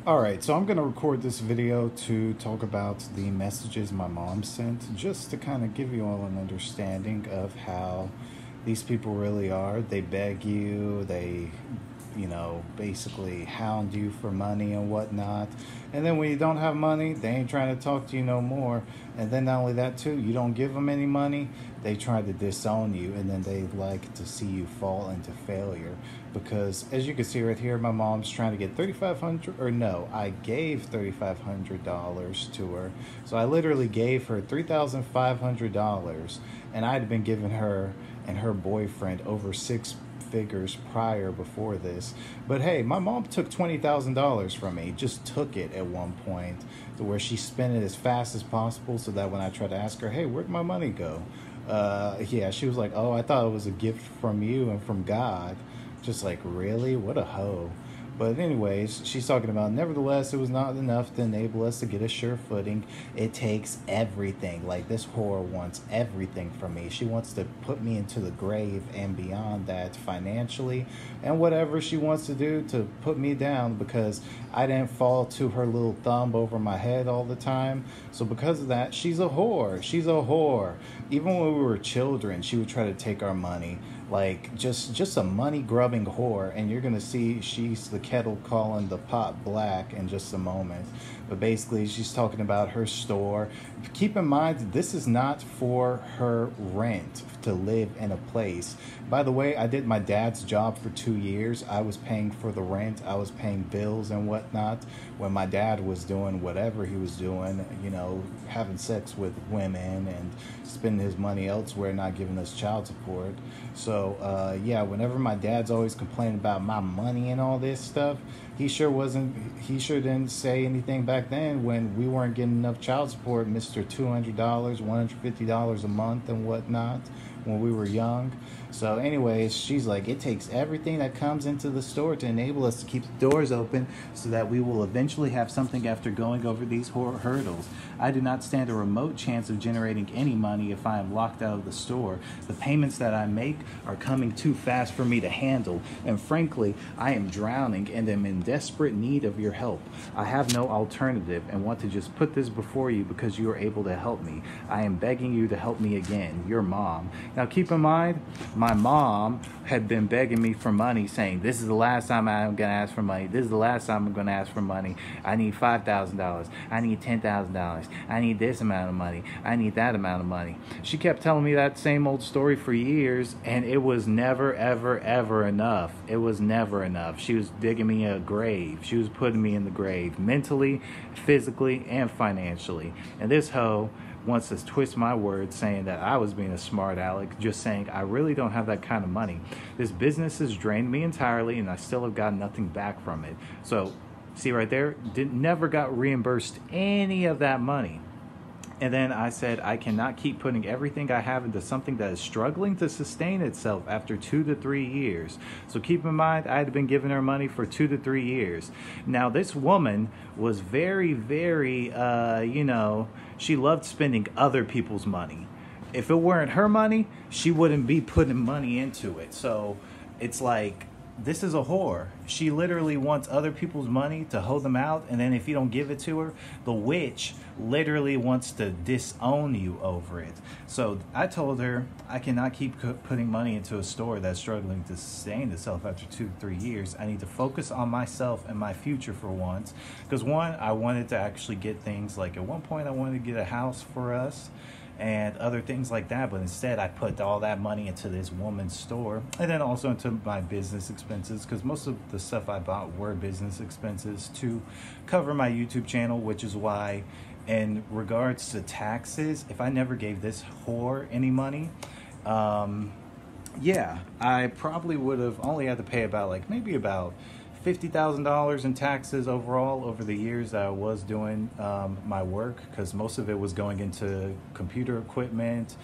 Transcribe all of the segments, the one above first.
Alright, so I'm going to record this video to talk about the messages my mom sent, just to kind of give you all an understanding of how these people really are. They beg you, they, basically hound you for money and whatnot. And then when you don't have money, they ain't trying to talk to you no more. And then not only that too, you don't give them any money, they try to disown you, and then they like to see you fall into failure. Because as you can see right here, my mom's trying to get $3,500, or no, I gave $3,500 to her. So I literally gave her $3,500, and I'd been giving her and her boyfriend over six figures prior before this. But hey, my mom took $20,000 from me, just took it at one point, to where she spent it as fast as possible, so that when I tried to ask her, hey, where'd my money go? Yeah, she was like, oh, I thought it was a gift from you and from God. Just like, really? What a hoe. But anyways, she's talking about, nevertheless, it was not enough to enable us to get a sure footing. It takes everything. Like, this whore wants everything from me. She wants to put me into the grave and beyond that financially, and whatever she wants to do to put me down, because I didn't fall to her little thumb over my head all the time. So because of that, she's a whore. She's a whore. Even when we were children, she would try to take our money. Like, just a money grubbing whore. And you're gonna see she's the kettle calling the pot black in just a moment. But basically, she's talking about her store. Keep in mind, this is not for her rent, to live in a place. By the way, I did my dad's job for 2 years. I was paying for the rent, I was paying bills and whatnot, when my dad was doing whatever he was doing, having sex with women and spending his money elsewhere, not giving us child support. So yeah, whenever my dad's always complaining about my money and all this stuff, he sure didn't say anything back then when we weren't getting enough child support, Mr. $200, $150 a month and whatnot, when we were young. So anyways, she's like, it takes everything that comes into the store to enable us to keep the doors open, so that we will eventually have something after going over these hurdles. I do not stand a remote chance of generating any money if I am locked out of the store. The payments that I make are coming too fast for me to handle, and frankly, I am drowning and am in desperate need of your help. I have no alternative and want to just put this before you because you are able to help me. I am begging you to help me again, your mom. Now keep in mind, my mom had been begging me for money, saying, this is the last time I'm going to ask for money. This is the last time I'm going to ask for money. I need $5,000. I need $10,000. I need this amount of money. I need that amount of money. She kept telling me that same old story for years, and it was never, ever, ever enough. It was never enough. She was digging me a grave. She was putting me in the grave, mentally, physically, and financially. And this hoe wants to twist my words, saying that I was being a smart aleck, just saying I really don't have that kind of money. This business has drained me entirely, and I still have gotten nothing back from it. So, see right there, never got reimbursed any of that money. And then I said, I cannot keep putting everything I have into something that is struggling to sustain itself after 2 to 3 years. So keep in mind, I had been giving her money for 2 to 3 years. Now, this woman was very, very, she loved spending other people's money. If it weren't her money, she wouldn't be putting money into it. So it's like, this is a whore. She literally wants other people's money to hold them out, and then if you don't give it to her, the witch literally wants to disown you over it. So I told her I cannot keep putting money into a store that's struggling to sustain itself after 2 to 3 years. I need to focus on myself and my future for once. Because one, I wanted to actually get things, like at one point I wanted to get a house for us and other things like that, but instead I put all that money into this woman's store, and then also into my business expenses, because most of the stuff I bought were business expenses to cover my YouTube channel, which is why, in regards to taxes, if I never gave this whore any money, yeah, I probably would have only had to pay about maybe about $50,000 in taxes overall over the years that I was doing my work, because most of it was going into computer equipment,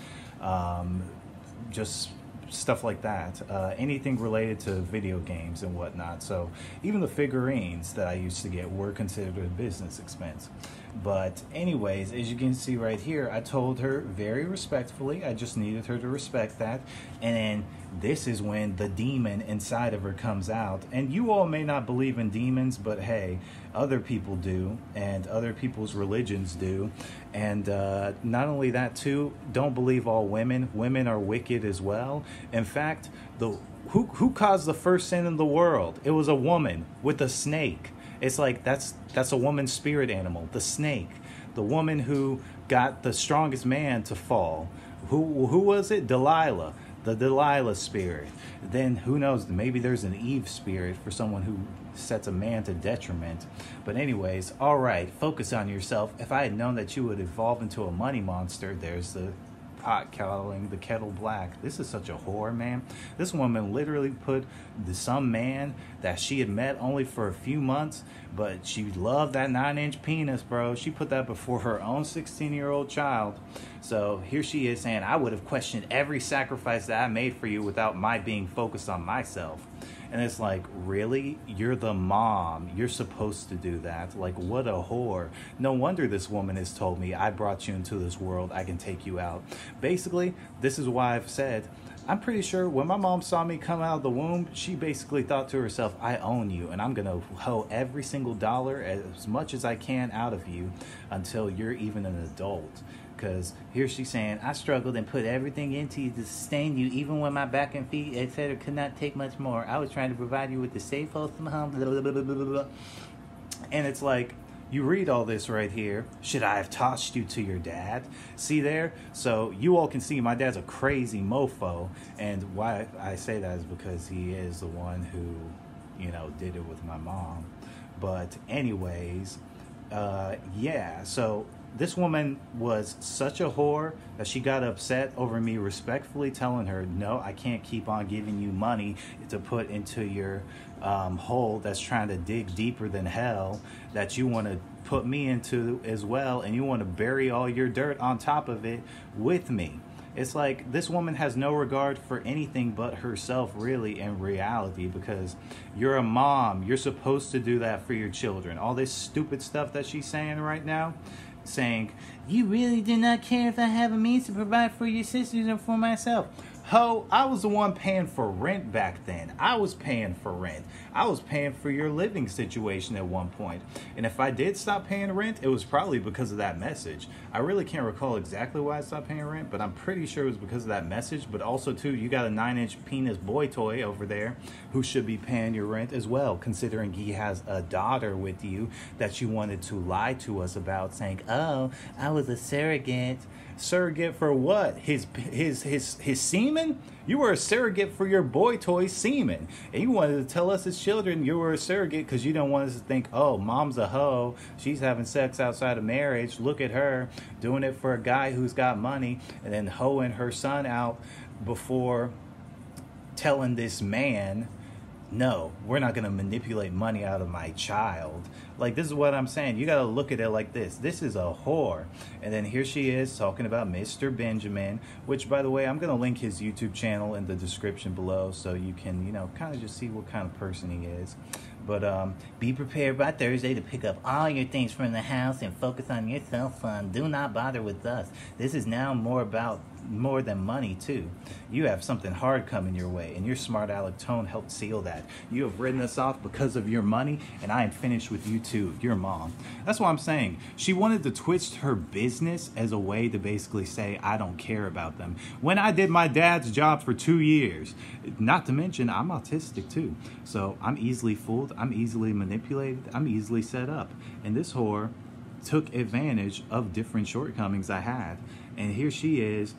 just stuff like that, anything related to video games and whatnot. So even the figurines that I used to get were considered a business expense. But anyways, as you can see right here, I told her very respectfully, I just needed her to respect that. And then this is when the demon inside of her comes out. And you all may not believe in demons, but hey, other people do, and other people's religions do. And not only that too, don't believe all women. Women are wicked as well. In fact, who caused the first sin in the world? It was a woman with a snake. It's like that's a woman's spirit animal, the snake. The woman who got the strongest man to fall. Who was it? Delilah. The Delilah spirit. Then who knows, maybe there's an Eve spirit for someone who sets a man to detriment. But anyways, all right, focus on yourself. If I had known that you would evolve into a money monster, there's the pot calling the kettle black. This is such a whore, man. This woman literally put some man that she had met only for a few months, but she loved that 9-inch penis, bro. She put that before her own 16-year-old child. So here she is saying, I would have questioned every sacrifice that I made for you without my being focused on myself. And it's like, really? You're the mom. You're supposed to do that. Like, what a whore. No wonder this woman has told me, I brought you into this world. I can take you out. Basically, this is why I've said, I'm pretty sure when my mom saw me come out of the womb, she basically thought to herself, I own you, and I'm going to hoe every single dollar as much as I can out of you until you're even an adult. Because here she's saying, I struggled and put everything into you to sustain you, even when my back and feet, etc., could not take much more. I was trying to provide you with the safe, wholesome home, blah, blah, blah, blah, blah, blah. And it's like, you read all this right here. Should I have tossed you to your dad? See there? So you all can see my dad's a crazy mofo. And why I say that is because he is the one who, you know, did it with my mom. But anyways, yeah, so this woman was such a whore that she got upset over me respectfully telling her, no, I can't keep on giving you money to put into your hole that's trying to dig deeper than hell, that you want to put me into as well, and you want to bury all your dirt on top of it with me. It's like this woman has no regard for anything but herself, really, in reality, because you're a mom. You're supposed to do that for your children. All this stupid stuff that she's saying right now, saying, you really do not care if I have a means to provide for your sisters or for myself. Ho, I was the one paying for rent back then. I was paying for rent. I was paying for your living situation at one point. And if I did stop paying rent, it was probably because of that message. I really can't recall exactly why I stopped paying rent, but I'm pretty sure it was because of that message. But also, too, you got a 9-inch penis boy toy over there who should be paying your rent as well, considering he has a daughter with you that you wanted to lie to us about, saying, oh, I was a surrogate. Surrogate for what? His semen? You were a surrogate for your boy toy semen. And you wanted to tell us as children you were a surrogate because you don't want us to think, oh, mom's a hoe. She's having sex outside of marriage. Look at her doing it for a guy who's got money, and then hoeing her son out before telling this man, no, we're not going to manipulate money out of my child. Like, this is what I'm saying. You got to look at it like this. This is a whore. And then here she is talking about Mr. Benjamin, which, by the way, I'm going to link his YouTube channel in the description below so you can, you know, kind of just see what kind of person he is. But be prepared by Thursday to pick up all your things from the house and focus on yourself, son. Do not bother with us. This is now more than money, too. You have something hard coming your way, and your smart aleck tone helped seal that. You have written us off because of your money, and I am finished with you, too, your mom. That's what I'm saying. She wanted to twist her business as a way to basically say, I don't care about them. When I did my dad's job for 2 years, not to mention, I'm autistic, too. So I'm easily fooled. I'm easily manipulated. I'm easily set up. And this whore took advantage of different shortcomings I had. And here she is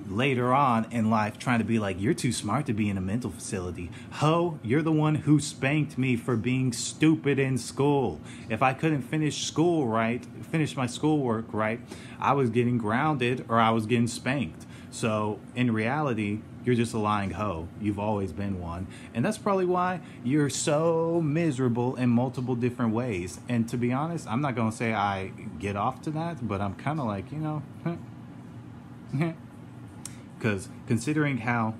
later on in life trying to be like, you're too smart to be in a mental facility. Ho, you're the one who spanked me for being stupid in school. If I couldn't finish my schoolwork right, I was getting grounded or I was getting spanked. So in reality, you're just a lying hoe. You've always been one. And that's probably why you're so miserable in multiple different ways. And to be honest, I'm not going to say I get off to that, but I'm kind of like, you know, because considering how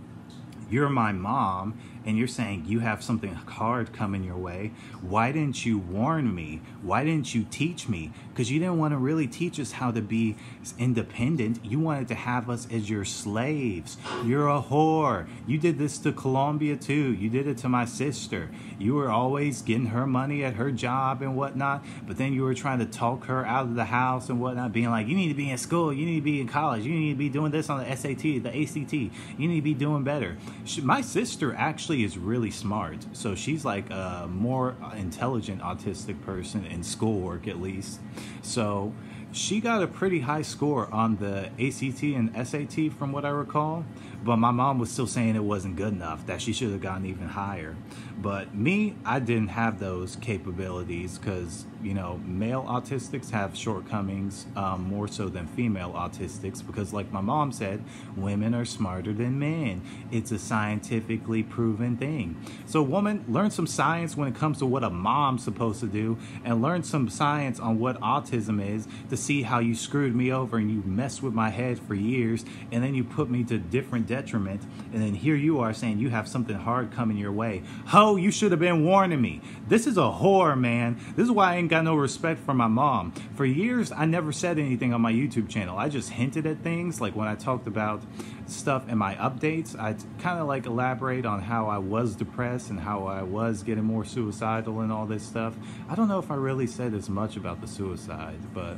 you're my mom and you're saying you have something hard coming your way. Why didn't you warn me? Why didn't you teach me? Because you didn't want to really teach us how to be independent. You wanted to have us as your slaves. You're a whore. You did this to Colombia too. You did it to my sister. You were always getting her money at her job and whatnot, but then you were trying to talk her out of the house and whatnot, being like, you need to be in school, you need to be in college, you need to be doing this on the SAT, the ACT, you need to be doing better. My sister actually is really smart, so she's like a more intelligent autistic person in schoolwork at least. So she got a pretty high score on the ACT and SAT from what I recall, but my mom was still saying it wasn't good enough, that she should have gotten even higher. But me, I didn't have those capabilities because, you know, male autistics have shortcomings more so than female autistics because, like my mom said, women are smarter than men. It's a scientifically proven thing. So woman, learn some science when it comes to what a mom's supposed to do, and learn some science on what autism is to see how you screwed me over and you messed with my head for years, and then you put me to different detriment, and then here you are saying you have something hard coming your way. Ho, you should have been warning me. This is a whore, man. This is why I ain't got no respect for my mom. For years, I never said anything on my YouTube channel. I just hinted at things, like when I talked about stuff in my updates, I kind of like elaborate on how I was depressed and how I was getting more suicidal and all this stuff. I don't know if I really said as much about the suicide, but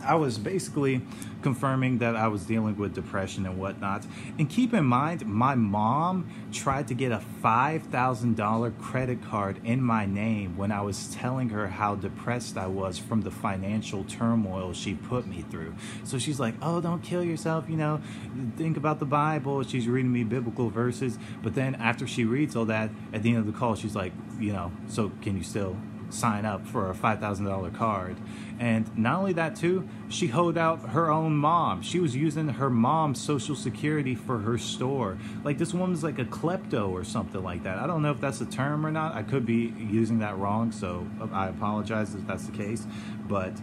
I was basically confirming that I was dealing with depression and whatnot. And keep in mind, my mom tried to get a $5,000 credit card in my name when I was telling her how depressed I was from the financial turmoil she put me through. So she's like, oh, don't kill yourself, you know, think about the Bible. She's reading me biblical verses. But then after she reads all that, at the end of the call, she's like, you know, so can you still sign up for a $5,000 card? And not only that too, she hoed out her own mom. She was using her mom's social security for her store. Like, this woman's like a klepto or something like that. I don't know if that's a term or not. I could be using that wrong, so I apologize if that's the case. But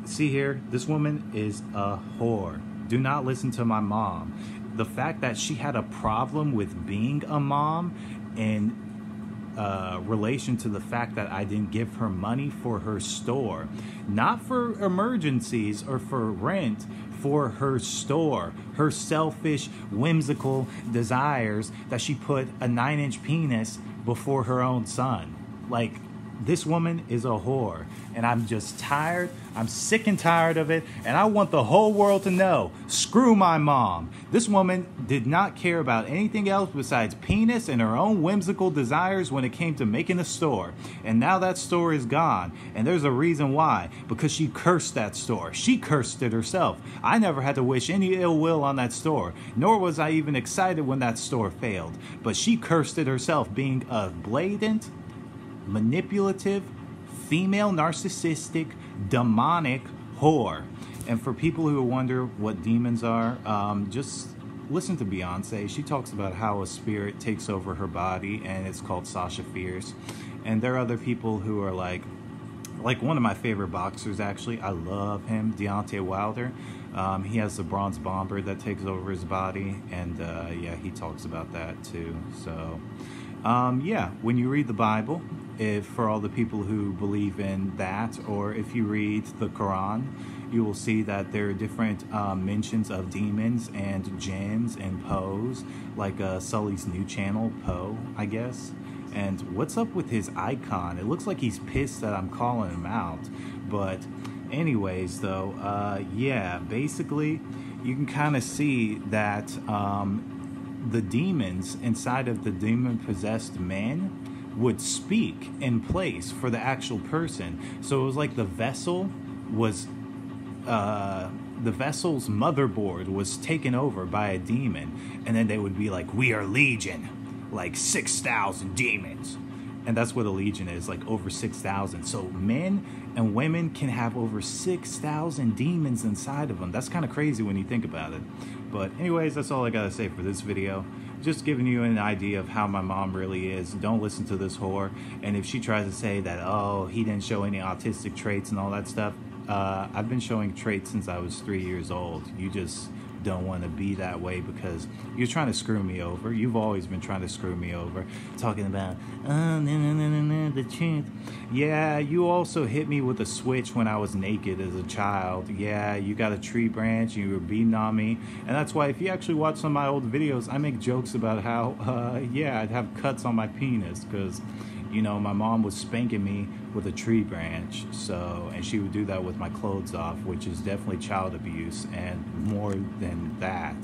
see here, this woman is a whore. Do not listen to my mom. The fact that she had a problem with being a mom and relation to the fact that I didn't give her money for her store, not for emergencies or for rent, for her store, her selfish, whimsical desires that she put a 9-inch penis before her own son. Like, this woman is a whore, and I'm just tired. I'm sick and tired of it, and I want the whole world to know, screw my mom. This woman did not care about anything else besides penis and her own whimsical desires when it came to making a store. And now that store is gone, and there's a reason why, because she cursed that store. She cursed it herself. I never had to wish any ill will on that store, nor was I even excited when that store failed. But she cursed it herself, being a blatant, manipulative, female, narcissistic, demonic whore. And for people who wonder what demons are, just listen to Beyonce. She talks about how a spirit takes over her body, and it's called Sasha Fierce. And there are other people who are like one of my favorite boxers, actually. I love him, Deontay Wilder. He has the bronze bomber that takes over his body, and yeah, he talks about that too. So yeah, when you read the Bible, if for all the people who believe in that, or if you read the Quran, you will see that there are different mentions of demons and jinns and Poes, like Sully's new channel, Poe, I guess. And what's up with his icon? It looks like he's pissed that I'm calling him out. But anyways, though, yeah, basically, you can kind of see that the demons inside of the demon-possessed men would speak in place for the actual person. So it was like the vessel was, the vessel's motherboard was taken over by a demon, and then they would be like, we are legion, like 6,000 demons. And that's what a legion is, like over 6,000. So men and women can have over 6,000 demons inside of them. That's kind of crazy when you think about it. But anyways, that's all I gotta say for this video. Just giving you an idea of how my mom really is. Don't listen to this whore. And if she tries to say that, oh, he didn't show any autistic traits and all that stuff, I've been showing traits since I was 3 years old. You just don't want to be that way because you're trying to screw me over. You've always been trying to screw me over, talking about, oh, no, the truth. Yeah, you also hit me with a switch when I was naked as a child. Yeah, you got a tree branch, you were beating on me. And that's why if you actually watch some of my old videos, I make jokes about how, yeah, I'd have cuts on my penis because, you know, my mom was spanking me with a tree branch, and she would do that with my clothes off, which is definitely child abuse and more than that.